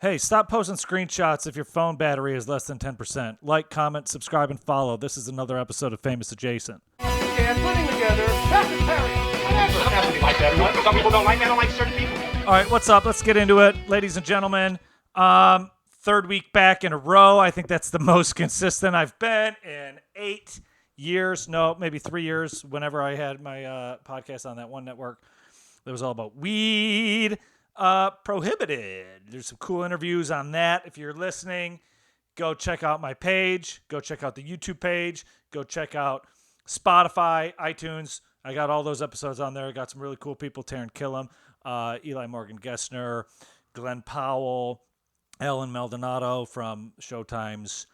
Hey, stop posting screenshots if your phone battery is less than 10%. Like, comment, subscribe, and follow. This is another episode of Famous Adjacent. And living together, necessary. Whatever. It has to be like that. Some people don't like that. I don't like certain people. All right, what's up? Let's get into it, ladies and gentlemen. Third week back in a row. I think that's the most consistent I've been in 8 years. No, maybe 3 years. Whenever I had my podcast on that one network, that was all about weed. Prohibited. There's some cool interviews on that. If you're listening, go check out my page. Go check out the YouTube page. Go check out Spotify, iTunes. I got all those episodes on there. I got some really cool people. Taryn Killam, Eli Morgan Gessner, Glenn Powell, Ellen Maldonado from Showtime's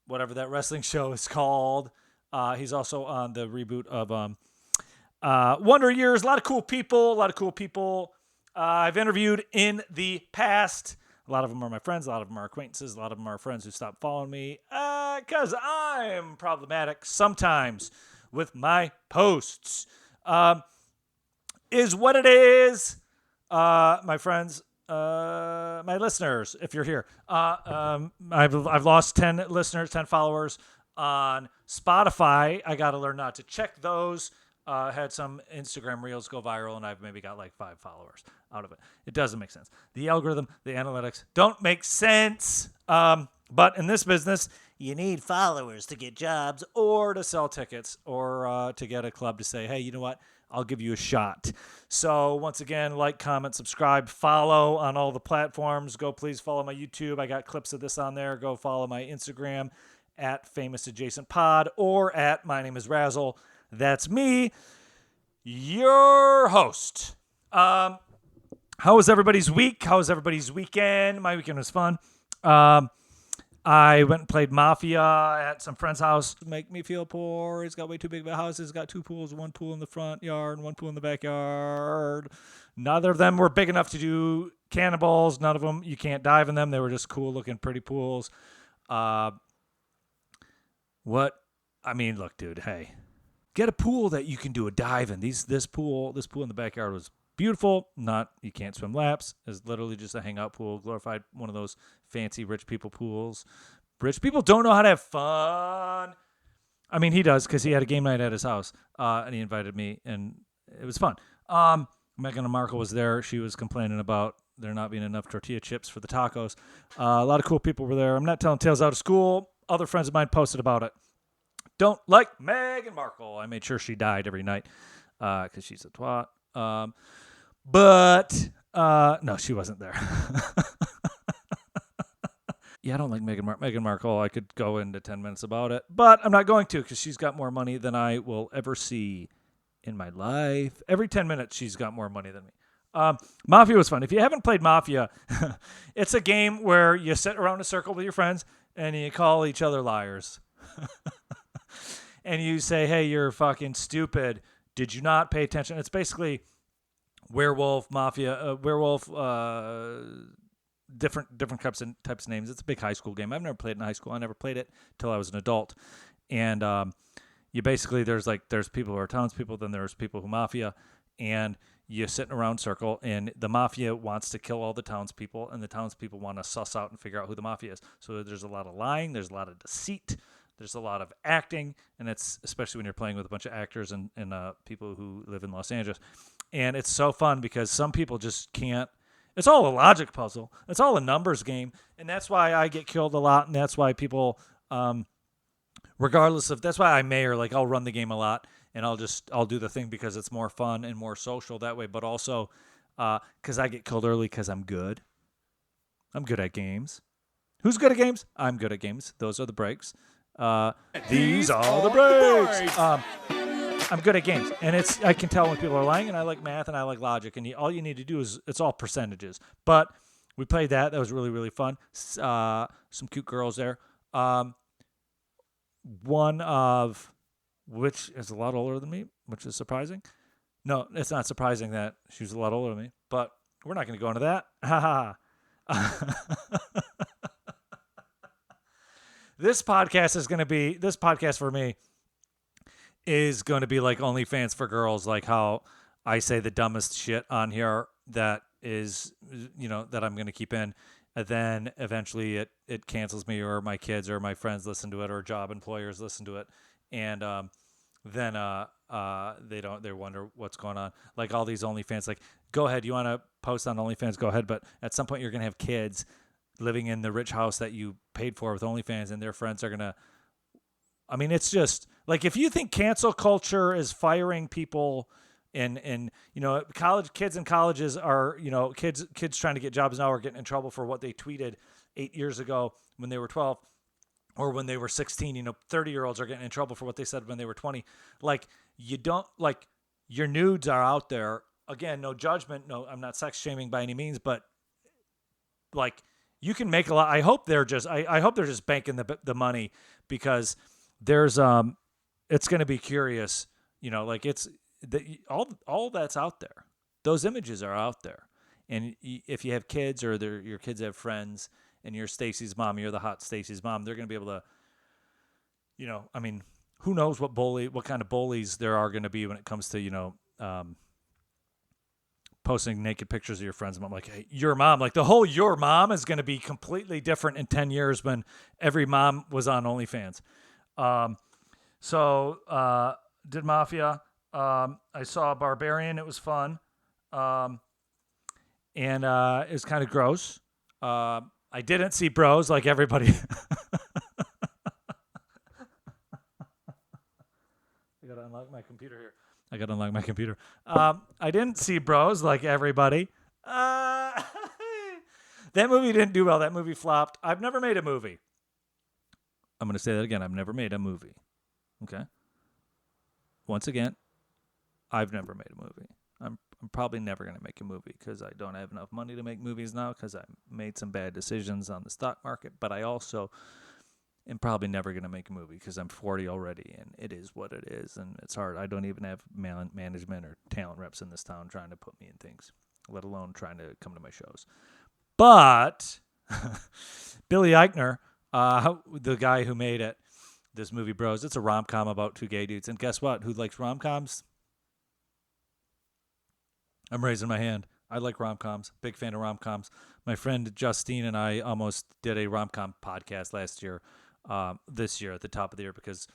whatever that wrestling show is called. He's also on the reboot of Wonder Years. A lot of cool people. I've interviewed in the past. A lot of them are my friends. A lot of them are acquaintances. A lot of them are friends who stopped following me because I'm problematic sometimes with my posts. Is what it is. My friends, my listeners, if you're here. I've lost 10 listeners, 10 followers on Spotify. I got to learn not to check those. Had some Instagram reels go viral, and I've maybe got like 5 followers out of it. It doesn't make sense. The algorithm, the analytics don't make sense. But in this business, you need followers to get jobs or to sell tickets or to get a club to say, hey, you know what? I'll give you a shot. So once again, like, comment, subscribe, follow on all the platforms. Go please follow my YouTube. I got clips of this on there. Go follow my Instagram at Famous Adjacent Pod or at My Name is Razzle. That's me, your host. How was everybody's week? How was everybody's weekend? My weekend was fun. I went and played Mafia at some friend's house. Make me feel poor. He's got way too big of a house. He's got 2 pools, 1 pool in the front yard and 1 pool in the backyard. Neither of them were big enough to do cannonballs. None of them, you can't dive in them. They were just cool looking, pretty pools. Look, dude, hey. Get a pool that you can do a dive in. This pool in the backyard was beautiful. You can't swim laps. It's literally just a hangout pool, glorified one of those fancy rich people pools. Rich people don't know how to have fun. I mean, he does because he had a game night at his house, and he invited me, and it was fun. Meghan Markle was there. She was complaining about there not being enough tortilla chips for the tacos. A lot of cool people were there. I'm not telling tales out of school. Other friends of mine posted about it. Don't like Meghan Markle. I made sure she died every night because she's a twat. No, she wasn't there. Yeah, I don't like Meghan Markle. I could go into 10 minutes about it, but I'm not going to because she's got more money than I will ever see in my life. Every 10 minutes, she's got more money than me. Mafia was fun. If you haven't played Mafia, it's a game where you sit around in a circle with your friends and you call each other liars. And you say, hey, you're fucking stupid. Did you not pay attention? It's basically werewolf, mafia, different types of names. It's a big high school game. I've never played it in high school. I never played it until I was an adult. And you basically, there's people who are townspeople, then there's people who mafia, and you sit in a round circle, and the mafia wants to kill all the townspeople, and the townspeople want to suss out and figure out who the mafia is. So there's a lot of lying. There's a lot of deceit. There's a lot of acting, and it's especially when you're playing with a bunch of actors and people who live in Los Angeles. And it's so fun because some people just can't. It's all a logic puzzle. It's all a numbers game, and that's why I get killed a lot, and that's why people, that's why I mayor. Like, I'll run the game a lot, and I'll do the thing because it's more fun and more social that way, but also because I get killed early because I'm good. I'm good at games. Who's good at games? I'm good at games. Those are the breaks. These are the breaks. I'm good at games, and I can tell when people are lying, and I like math and I like logic, and all you need to do is it's all percentages. But we played that. That was really, really fun. Some cute girls there. One of which is a lot older than me, which is surprising. No, it's not surprising that she was a lot older than me, but we're not going to go into that. Ha ha. This podcast for me is going to be like OnlyFans for girls, like how I say the dumbest shit on here that is, that I'm going to keep in. And then eventually it cancels me, or my kids or my friends listen to it, or job employers listen to it. And then they wonder what's going on. Like all these OnlyFans, like, go ahead, you want to post on OnlyFans, go ahead. But at some point you're going to have kids living in the rich house that you paid for with OnlyFans, and their friends are going to, I mean, it's just like, if you think cancel culture is firing people and college kids in colleges are, kids trying to get jobs now are getting in trouble for what they tweeted 8 years ago when they were 12 or when they were 16. 30-year-olds are getting in trouble for what they said when they were 20. Like, you don't, like, your nudes are out there. Again, no judgment. No, I'm not sex shaming by any means, but like, you can make a lot. I hope they're just banking the money, because there's it's going to be curious, like, it's all that's out there. Those images are out there. And if you have kids, or your kids have friends, and you're Stacy's mom, you're the hot Stacy's mom, they're going to be able to, I mean, who knows what kind of bullies there are going to be when it comes to, posting naked pictures of your friends. I'm like, hey, your mom, like the whole your mom is going to be completely different in 10 years when every mom was on OnlyFans. Did Mafia. I saw Barbarian. It was fun. And it was kind of gross. I didn't see Bros like everybody. I got to unlock my computer here. I didn't see Bros like everybody. That movie didn't do well. That movie flopped. I've never made a movie. I'm going to say that again. I've never made a movie. Okay? Once again, I've never made a movie. I'm probably never going to make a movie, because I don't have enough money to make movies now, because I made some bad decisions on the stock market. But I also am probably never going to make a movie, because I'm 40 already, and it is what it is, and it's hard. I don't even have management or talent reps in this town trying to put me in things, let alone trying to come to my shows. But Billy Eichner, the guy who made it, this movie Bros, it's a rom-com about two gay dudes. And guess what? Who likes rom-coms? I'm raising my hand. I like rom-coms. Big fan of rom-coms. My friend Justine and I almost did a rom-com podcast last year, this year at the top of the year, because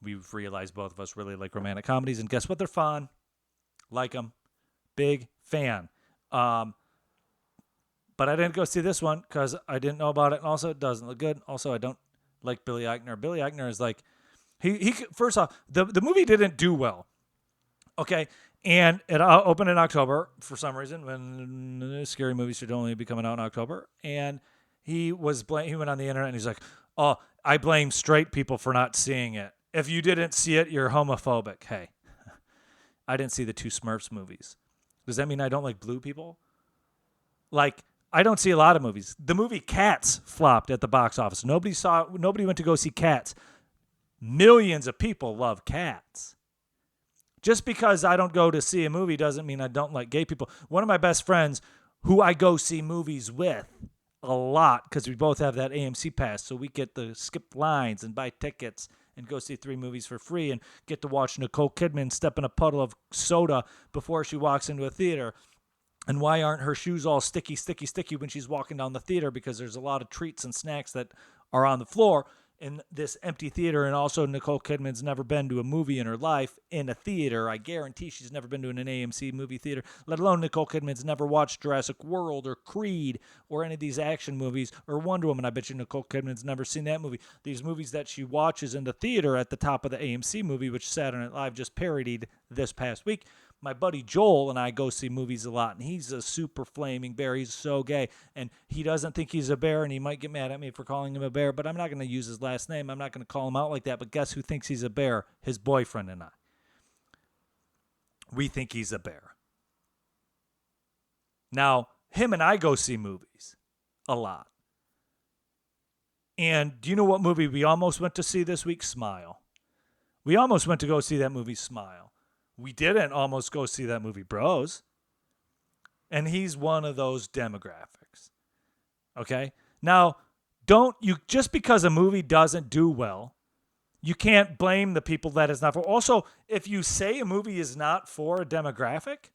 we've realized both of us really like romantic comedies. And guess what? They're fun. Like them. Big fan. But I didn't go see this one because I didn't know about it. And also, it doesn't look good. Also, I don't like Billy Eichner. Billy Eichner is like, he first off, the movie didn't do well. Okay. And it opened in October for some reason, when scary movies should only be coming out in October. And he went on the internet and he's like, oh, I blame straight people for not seeing it. If you didn't see it, you're homophobic. Hey, I didn't see the two Smurfs movies. Does that mean I don't like blue people? Like, I don't see a lot of movies. The movie Cats flopped at the box office. Nobody went to go see Cats. Millions of people love Cats. Just because I don't go to see a movie doesn't mean I don't like gay people. One of my best friends, who I go see movies with a lot, because we both have that AMC pass, so we get to skip lines and buy tickets and go see 3 movies for free and get to watch Nicole Kidman step in a puddle of soda before she walks into a theater. And why aren't her shoes all sticky when she's walking down the theater? Because there's a lot of treats and snacks that are on the floor in this empty theater. And also, Nicole Kidman's never been to a movie in her life in a theater. I guarantee she's never been to an AMC movie theater, let alone Nicole Kidman's never watched Jurassic World or Creed or any of these action movies or Wonder Woman. I bet you Nicole Kidman's never seen that movie. These movies that she watches in the theater at the top of the AMC movie, which Saturday Night Live just parodied this past week. My buddy Joel and I go see movies a lot, and he's a super flaming bear. He's so gay, and he doesn't think he's a bear, and he might get mad at me for calling him a bear, but I'm not going to use his last name. I'm not going to call him out like that, but guess who thinks he's a bear? His boyfriend and I. We think he's a bear. Now, him and I go see movies a lot. And do you know what movie we almost went to see this week? Smile. We almost went to go see that movie, Smile. We didn't almost go see that movie, Bros. And he's one of those demographics. Okay? Now, just because a movie doesn't do well, you can't blame the people that it's not for. Also, if you say a movie is not for a demographic,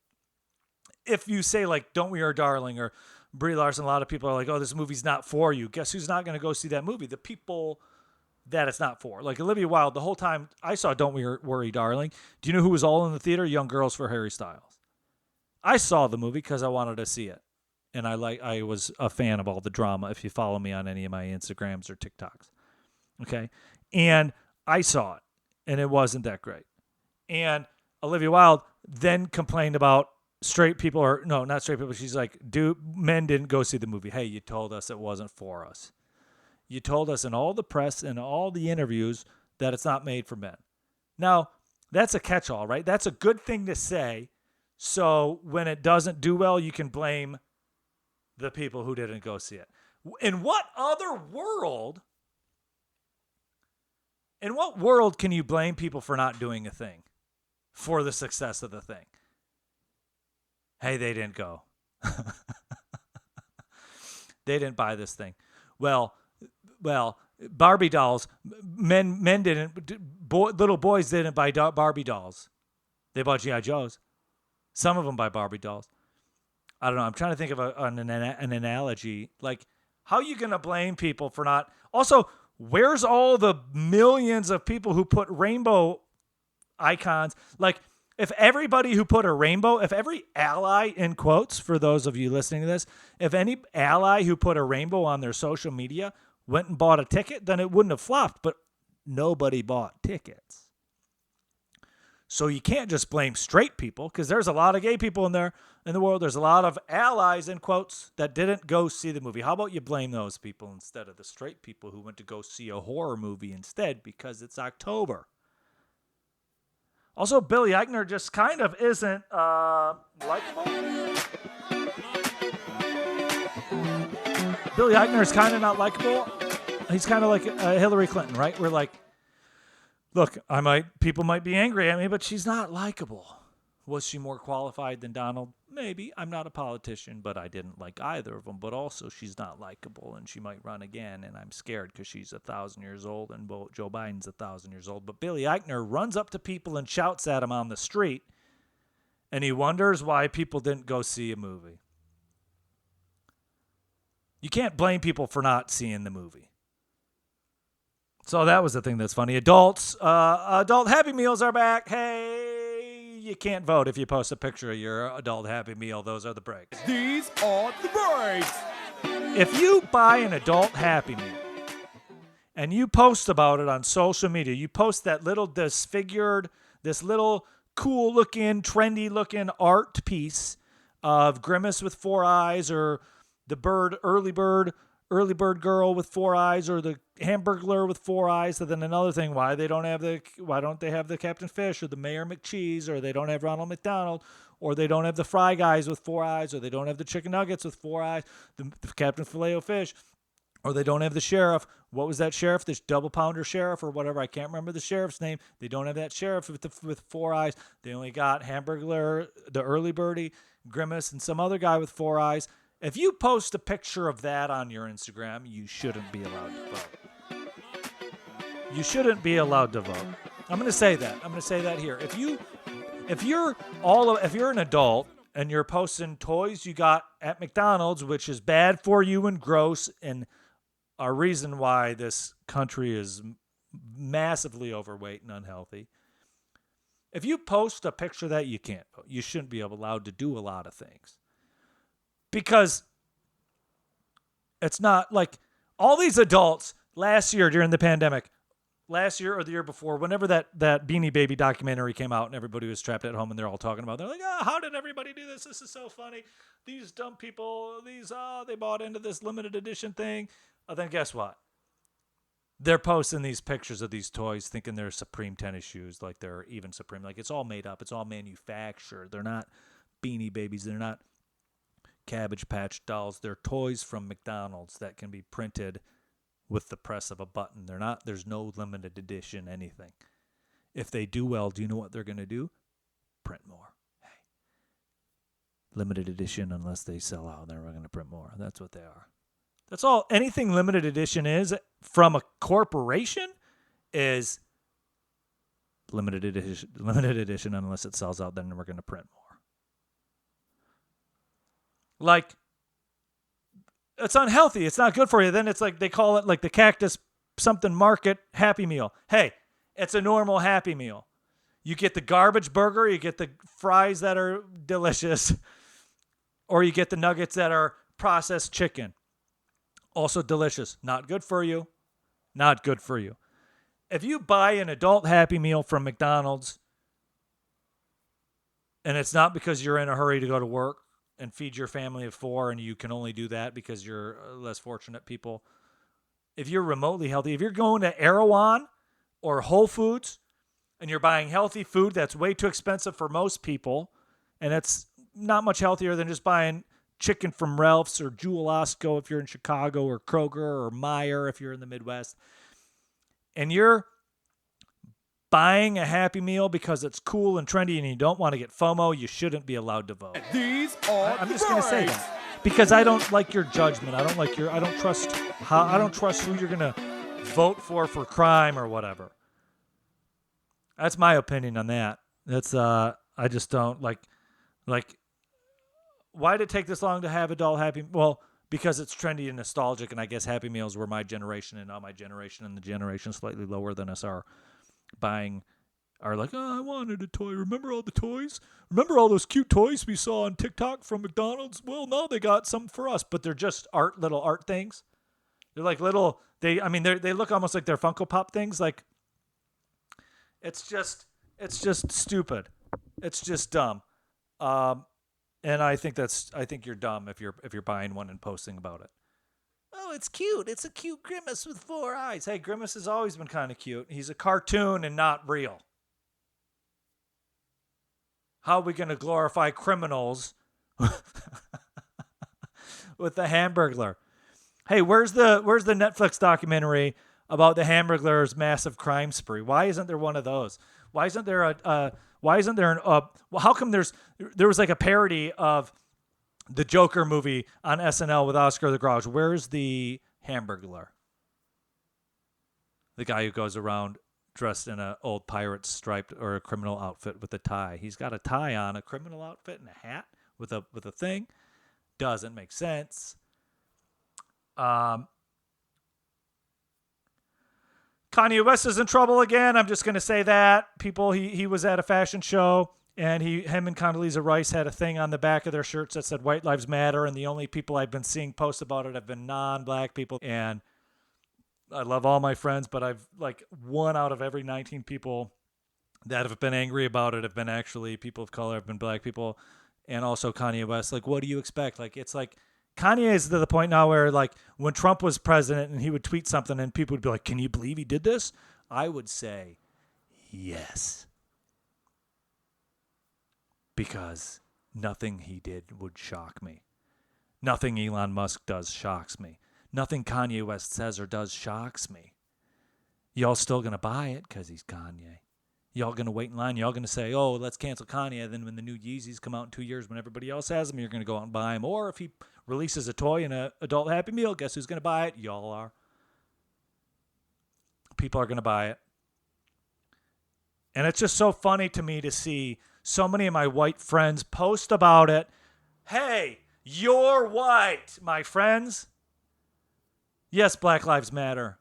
if you say like Don't We Are Darling or Brie Larson, a lot of people are like, oh, this movie's not for you. Guess who's not going to go see that movie? The people that it's not for. Like Olivia Wilde, the whole time I saw Don't Worry Darling, do you know who was all in the theater? Young Girls for Harry Styles. I saw the movie because I wanted to see it. And I was a fan of all the drama if you follow me on any of my Instagrams or TikToks. Okay? And I saw it, and it wasn't that great. And Olivia Wilde then complained about straight people, or no, not straight people. She's like, dude, men didn't go see the movie. Hey, you told us it wasn't for us. You told us in all the press and all the interviews that it's not made for men. Now, that's a catch-all, right? That's a good thing to say. So when it doesn't do well, you can blame the people who didn't go see it. In what world can you blame people for not doing a thing for the success of the thing? Hey, they didn't go. They didn't buy this thing. Well, Barbie dolls, men didn't, little boys didn't buy Barbie dolls. They bought G.I. Joes. Some of them buy Barbie dolls. I don't know. I'm trying to think of an analogy. Like, how are you going to blame people for not? Also, where's all the millions of people who put rainbow icons? Like, if everybody who put a rainbow, if every ally, in quotes, for those of you listening to this, if any ally who put a rainbow on their social media went and bought a ticket, then it wouldn't have flopped. But nobody bought tickets. So you can't just blame straight people, because there's a lot of gay people in there in the world. There's a lot of allies, in quotes, that didn't go see the movie. How about you blame those people instead of the straight people who went to go see a horror movie instead because it's October? Also, Billy Eichner just kind of isn't likable. Billy Eichner is kind of not likable. He's kind of like Hillary Clinton, right? We're like, look, people might be angry at me, but she's not likable. Was she more qualified than Donald? Maybe. I'm not a politician, but I didn't like either of them. But also, she's not likable, and she might run again, and I'm scared because she's 1,000 years old, and Joe Biden's 1,000 years old. But Billy Eichner runs up to people and shouts at them on the street, and he wonders why people didn't go see a movie. You can't blame people for not seeing the movie. So that was the thing that's funny. Adult Happy Meals are back. Hey, you can't vote if you post a picture of your adult Happy Meal. Those are the breaks. These are the breaks. If you buy an adult Happy Meal and you post about it on social media, you post that little disfigured, this little cool-looking, trendy-looking art piece of Grimace with 4 eyes, or the early bird girl with 4 eyes, or the Hamburglar with 4 eyes. So then another thing, why don't they have the Captain Fish or the Mayor McCheese, or they don't have Ronald McDonald, or they don't have the Fry Guys with 4 eyes, or they don't have the Chicken Nuggets with 4 eyes, the Captain Filet-O-Fish, or they don't have the sheriff. What was that sheriff? This double pounder sheriff or whatever. I can't remember the sheriff's name. They don't have that sheriff with 4 eyes. They only got Hamburglar, the early birdie, Grimace, and some other guy with 4 eyes. If you post a picture of that on your Instagram, you shouldn't be allowed to vote. You shouldn't be allowed to vote. I'm going to say that. I'm going to say that here. If you're an adult and you're posting toys you got at McDonald's, which is bad for you and gross and a reason why this country is massively overweight and unhealthy. If you post a picture that, you can't vote. You shouldn't be allowed to do a lot of things. Because it's not like all these adults last year during the pandemic, last year or the year before, whenever that Beanie Baby documentary came out and everybody was trapped at home and they're all talking about it, they're like, how did everybody do this? This is so funny. These dumb people, they bought into this limited edition thing. Then guess what? They're posting these pictures of these toys thinking they're Supreme tennis shoes, like they're even Supreme. Like it's all made up. It's all manufactured. They're not Beanie Babies. They're not Cabbage Patch dolls. They're toys from McDonald's that can be printed with the press of a button. There's no limited edition anything. If they do well, do you know what they're going to do? Print more. Hey. Limited edition, unless they sell out, they're going to print more. That's what they are. That's all anything limited edition is from a corporation is limited edition unless it sells out, then we're going to print more. Like, it's unhealthy. It's not good for you. Then it's like they call it like the Cactus something market Happy Meal. Hey, it's a normal Happy Meal. You get the garbage burger, you get the fries that are delicious, or you get the nuggets that are processed chicken. Also delicious. Not good for you. Not good for you. If you buy an adult Happy Meal from McDonald's, and it's not because you're in a hurry to go to work and feed your family of 4 and you can only do that because you're less fortunate people. If you're remotely healthy, if you're going to Erewhon or Whole Foods and you're buying healthy food that's way too expensive for most people, and it's not much healthier than just buying chicken from Ralph's or Jewel Osco if you're in Chicago, or Kroger or Meijer if you're in the Midwest, and you're buying a Happy Meal because it's cool and trendy and you don't want to get FOMO, you shouldn't be allowed to vote. These are I'm just going to say that because I don't like your judgment. I don't trust who you're going to vote for crime or whatever. That's my opinion on that. That's I just don't like why did it take this long to have adult Happy? Well, because it's trendy and nostalgic, and I guess Happy Meals were my generation, and now my generation and the generation slightly lower than us are like, oh, I wanted a toy. Remember all the toys? Remember all those cute toys we saw on TikTok from McDonald's? Well, now they got some for us, but they're just little art things. They're like little, they look almost like they're Funko Pop things. Like, it's just stupid. It's just dumb. And I think you're dumb if you're buying one and posting about it. Oh, it's cute. It's a cute Grimace with 4 eyes. Hey, Grimace has always been kind of cute. He's a cartoon and not real. How are we going to glorify criminals with the Hamburglar? Hey, where's the Netflix documentary about the Hamburglar's massive crime spree? Why isn't there one of those? Why isn't there how come there was like a parody of the Joker movie on SNL with Oscar the Grouch? Where's the Hamburglar? The guy who goes around dressed in an old pirate striped or a criminal outfit with a tie. He's got a tie on, a criminal outfit, and a hat with a thing. Doesn't make sense. Kanye West is in trouble again. I'm just going to say that. He was at a fashion show, and him and Condoleezza Rice had a thing on the back of their shirts that said White Lives Matter, and the only people I've been seeing post about it have been non-black people. And I love all my friends, but I've like 1 out of every 19 people that have been angry about it have been actually people of color, have been black people, and also Kanye West. Like, what do you expect? Like, it's like Kanye is to the point now where, like, when Trump was president and he would tweet something and people would be like, can you believe he did this? I would say yes. Because nothing he did would shock me. Nothing Elon Musk does shocks me. Nothing Kanye West says or does shocks me. Y'all still going to buy it because he's Kanye. Y'all going to wait in line. Y'all going to say, oh, let's cancel Kanye. Then when the new Yeezys come out in 2 years, when everybody else has them, you're going to go out and buy them. Or if he releases a toy in an adult Happy Meal, guess who's going to buy it? Y'all are. People are going to buy it. And it's just so funny to me to see so many of my white friends post about it. Hey, you're white, my friends. Yes, Black Lives Matter.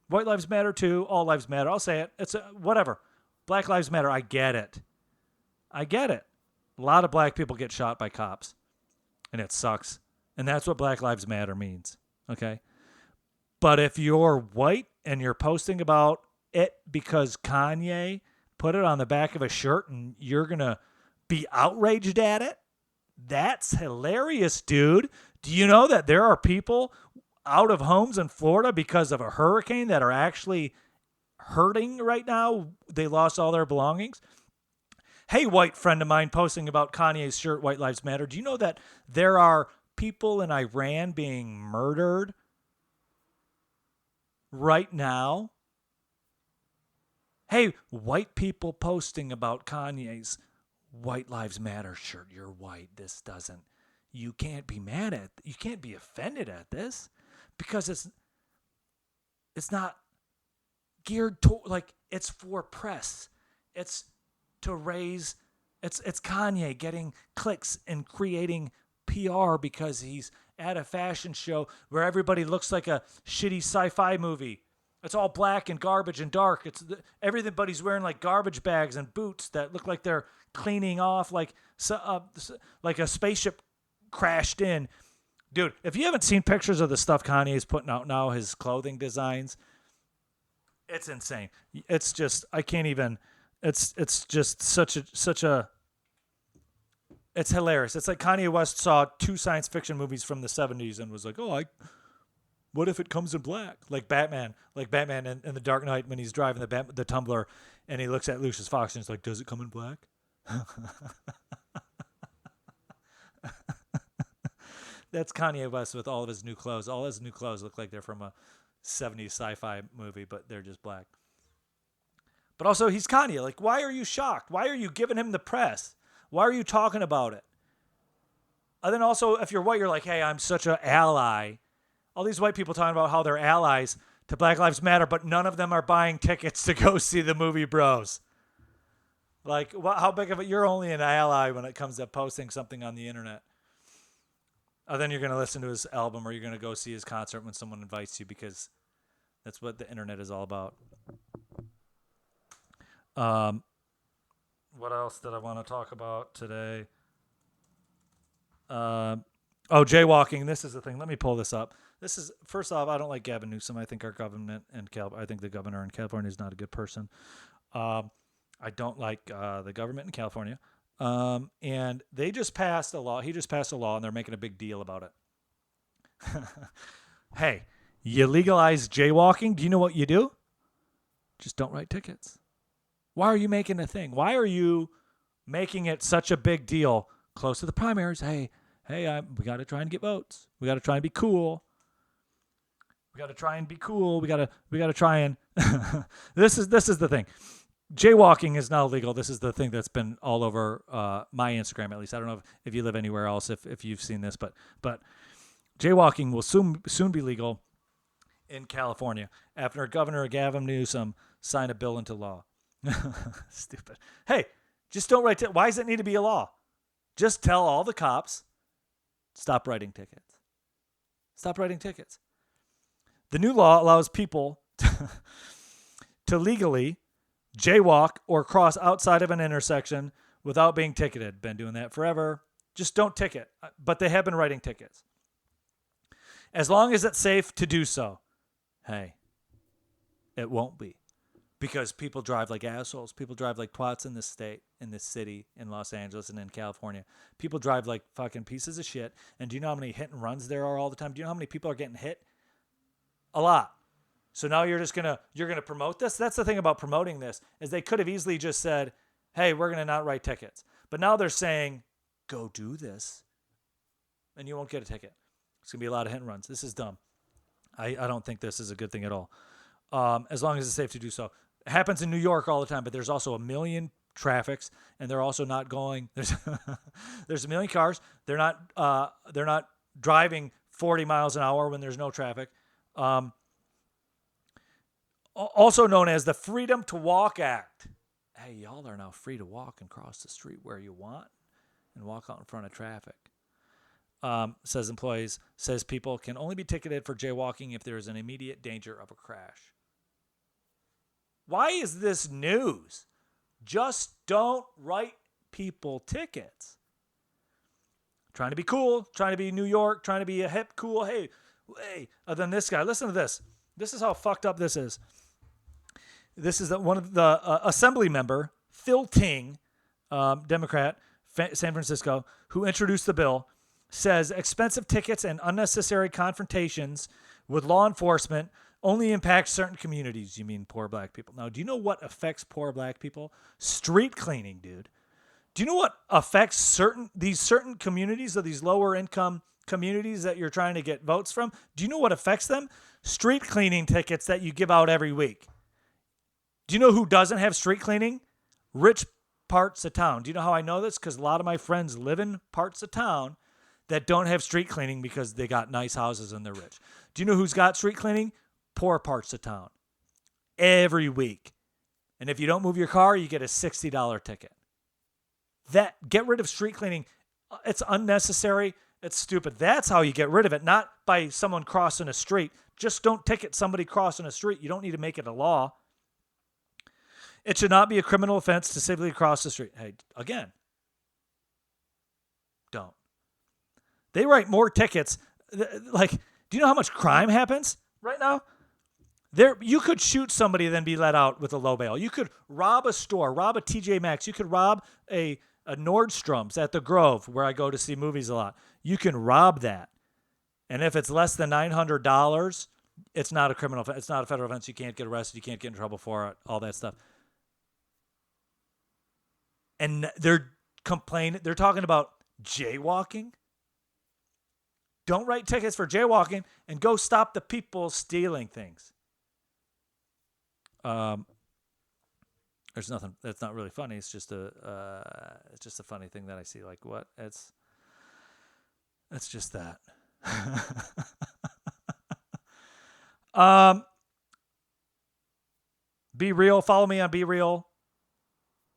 White lives matter too. All lives matter. I'll say it. It's whatever. Black Lives Matter. I get it. I get it. A lot of black people get shot by cops. And it sucks. And that's what Black Lives Matter means. Okay? But if you're white and you're posting about it because Kanye put it on the back of a shirt and you're going to be outraged at it, that's hilarious, dude. Do you know that there are people out of homes in Florida because of a hurricane that are actually hurting right now? They lost all their belongings. Hey, white friend of mine posting about Kanye's shirt, White Lives Matter. Do you know that there are people in Iran being murdered right now? Hey, white people posting about Kanye's White Lives Matter shirt. You're white. You can't be mad at, you can't be offended at this. Because it's not geared to, like, it's for press. It's to raise, it's Kanye getting clicks and creating PR because he's at a fashion show where everybody looks like a shitty sci-fi movie. It's all black and garbage and dark. Everybody's wearing like garbage bags and boots that look like they're cleaning off like a spaceship crashed in. Dude, if you haven't seen pictures of the stuff Kanye's putting out now, his clothing designs, it's insane. It's just I can't even. It's just such a. It's hilarious. It's like Kanye West saw 2 science fiction movies from the 70s and was like, what if it comes in black? Like Batman in The Dark Knight when he's driving the Tumbler and he looks at Lucius Fox and he's like, does it come in black? That's Kanye West with all of his new clothes. All his new clothes look like they're from a 70s sci-fi movie, but they're just black. But also, he's Kanye. Like, why are you shocked? Why are you giving him the press? Why are you talking about it? And then also, if you're white, you're like, hey, I'm such an ally. All these white people talking about how they're allies to Black Lives Matter, but none of them are buying tickets to go see the movie Bros. Like, how big of a... You're only an ally when it comes to posting something on the internet. Or then you're going to listen to his album or you're going to go see his concert when someone invites you because that's what the internet is all about. What else did I want to talk about today? Jaywalking. This is the thing. Let me pull this up. This is, first off, I don't like Gavin Newsom. I think our government I think the governor in California is not a good person. I don't like the government in California. And they just passed a law. He just passed a law and they're making a big deal about it. Hey, you legalize jaywalking. Do you know what you do? Just don't write tickets. Why are you making a thing? Why are you making it such a big deal close to the primaries? Hey, we got to try and get votes. We got to try and be cool. We got to try and this is the thing. Jaywalking is now legal. This is the thing that's been all over my Instagram, at least. I don't know if you live anywhere else, if you've seen this, but jaywalking will soon be legal in California after Governor Gavin Newsom signed a bill into law. Stupid. Hey, just don't write. Why does it need to be a law? Just tell all the cops, stop writing tickets. Stop writing tickets. The new law allows people to legally jaywalk or cross outside of an intersection without being ticketed. Been doing that forever. Just don't ticket. But they have been writing tickets. As long as it's safe to do so. Hey, it won't be. Because people drive like assholes. People drive like twats in this state, in this city, in Los Angeles, and in California. People drive like fucking pieces of shit. And do you know how many hit and runs there are all the time? Do you know how many people are getting hit? A lot. So now you're gonna promote this? That's the thing about promoting this, is they could have easily just said, hey, we're gonna not write tickets. But now they're saying, go do this. And you won't get a ticket. It's gonna be a lot of hit and runs. This is dumb. I don't think this is a good thing at all. As long as it's safe to do so. It happens in New York all the time, but there's also a million traffics, and they're also not going. There's a million cars. They're not driving 40 miles an hour when there's no traffic. Also known as the Freedom to Walk Act. Hey, y'all are now free to walk and cross the street where you want and walk out in front of traffic. Says people can only be ticketed for jaywalking if there is an immediate danger of a crash. Why is this news? Just don't write people tickets. Trying to be cool, trying to be New York, trying to be a hip, cool. Hey. Then this guy, listen to this. This is how fucked up this is. This is one of the assembly member, Phil Ting, Democrat, San Francisco, who introduced the bill, says expensive tickets and unnecessary confrontations with law enforcement only impact certain communities. You mean poor black people. Now, do you know what affects poor black people? Street cleaning, dude. Do you know what affects certain communities, or these lower income communities that you're trying to get votes from? Do you know what affects them? Street cleaning tickets that you give out every week. Do you know who doesn't have street cleaning? Rich parts of town. Do you know how I know this? Because a lot of my friends live in parts of town that don't have street cleaning because they got nice houses and they're rich. Do you know who's got street cleaning? Poor parts of town. Every week. And if you don't move your car, you get a $60 ticket. Get rid of street cleaning. It's unnecessary. It's stupid. That's how you get rid of it, not by someone crossing a street. Just don't ticket somebody crossing a street. You don't need to make it a law. It should not be a criminal offense to simply cross the street. Hey, again, don't. They write more tickets. Like, do you know how much crime happens right now? You could shoot somebody and then be let out with a low bail. You could rob a store, rob a TJ Maxx. You could rob a Nordstrom's at the Grove, where I go to see movies a lot. You can rob that. And if it's less than $900, it's not a criminal offense. It's not a federal offense. You can't get arrested. You can't get in trouble for it, all that stuff. And they're complaining. They're talking about jaywalking. Don't write tickets for jaywalking and go stop the people stealing things. There's nothing. That's not really funny. It's just a funny thing that I see. Like, what? It's just that. Be real. Follow me on Be Real.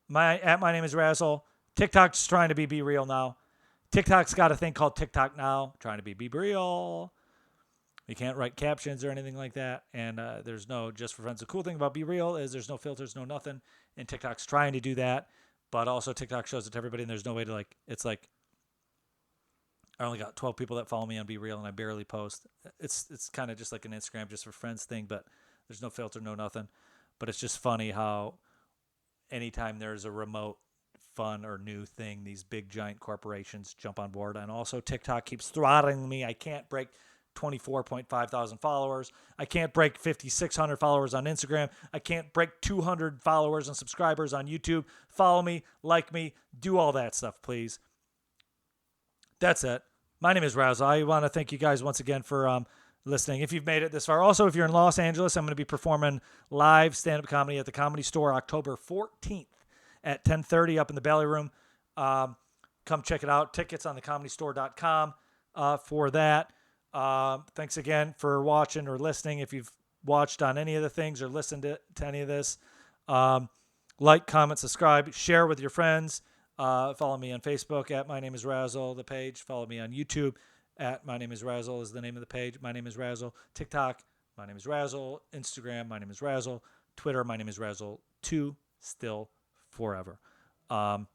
My name is Razzle. TikTok's trying to be real now. TikTok's got a thing called TikTok Now, trying to be real. You can't write captions or anything like that. And there's no just for friends. The cool thing about Be Real is there's no filters, no nothing. And TikTok's trying to do that. But also TikTok shows it to everybody, and there's no way to it's like I only got 12 people that follow me on Be Real, and I barely post. It's kind of just like an Instagram just for friends thing, but there's no filter, no nothing. But it's just funny how anytime there's a remote fun or new thing, these big giant corporations jump on board. And also TikTok keeps throttling me. I can't break 24.5 thousand followers. I can't break 5,600 followers on Instagram. I can't break 200 followers and subscribers on YouTube. Follow me, like me, do all that stuff, please. That's it. My name is Razzle. I want to thank you guys once again for listening. If you've made it this far. Also, if you're in Los Angeles, I'm going to be performing live stand-up comedy at the Comedy Store October 14th at 10:30 up in the Belly Room. Come check it out. Tickets on thecomedystore.com for that. Thanks again for watching or listening. If you've watched on any of the things or listened to any of this, like, comment, subscribe, share with your friends. Follow me on Facebook at My Name is Razzle, the page. Follow me on YouTube at My Name is Razzle is the name of the page. My Name is Razzle. TikTok, My Name is Razzle. Instagram, My Name is Razzle. Twitter, My Name is Razzle. 2 still forever. I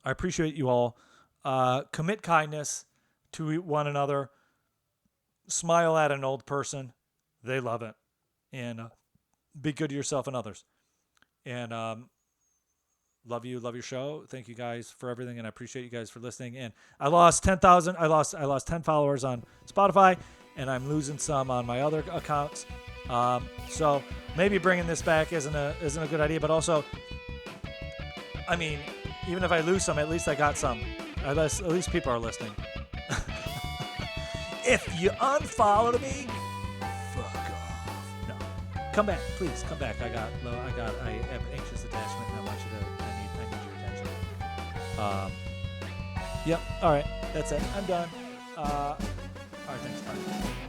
appreciate you all. Commit kindness to one another. Smile at an old person. They love it. And be good to yourself and others. And love you. Love your show. Thank you guys for everything. And I appreciate you guys for listening. And I lost 10,000. I lost 10 followers on Spotify. And I'm losing some on my other accounts. So maybe bringing this back isn't a good idea. But also, I mean, even if I lose some, at least I got some. At least people are listening. If you unfollow me, fuck off. No, come back, please. Come back. I have anxious attachment, and I need your attention. Yep. All right. That's it. I'm done. All right. Thanks. Bye.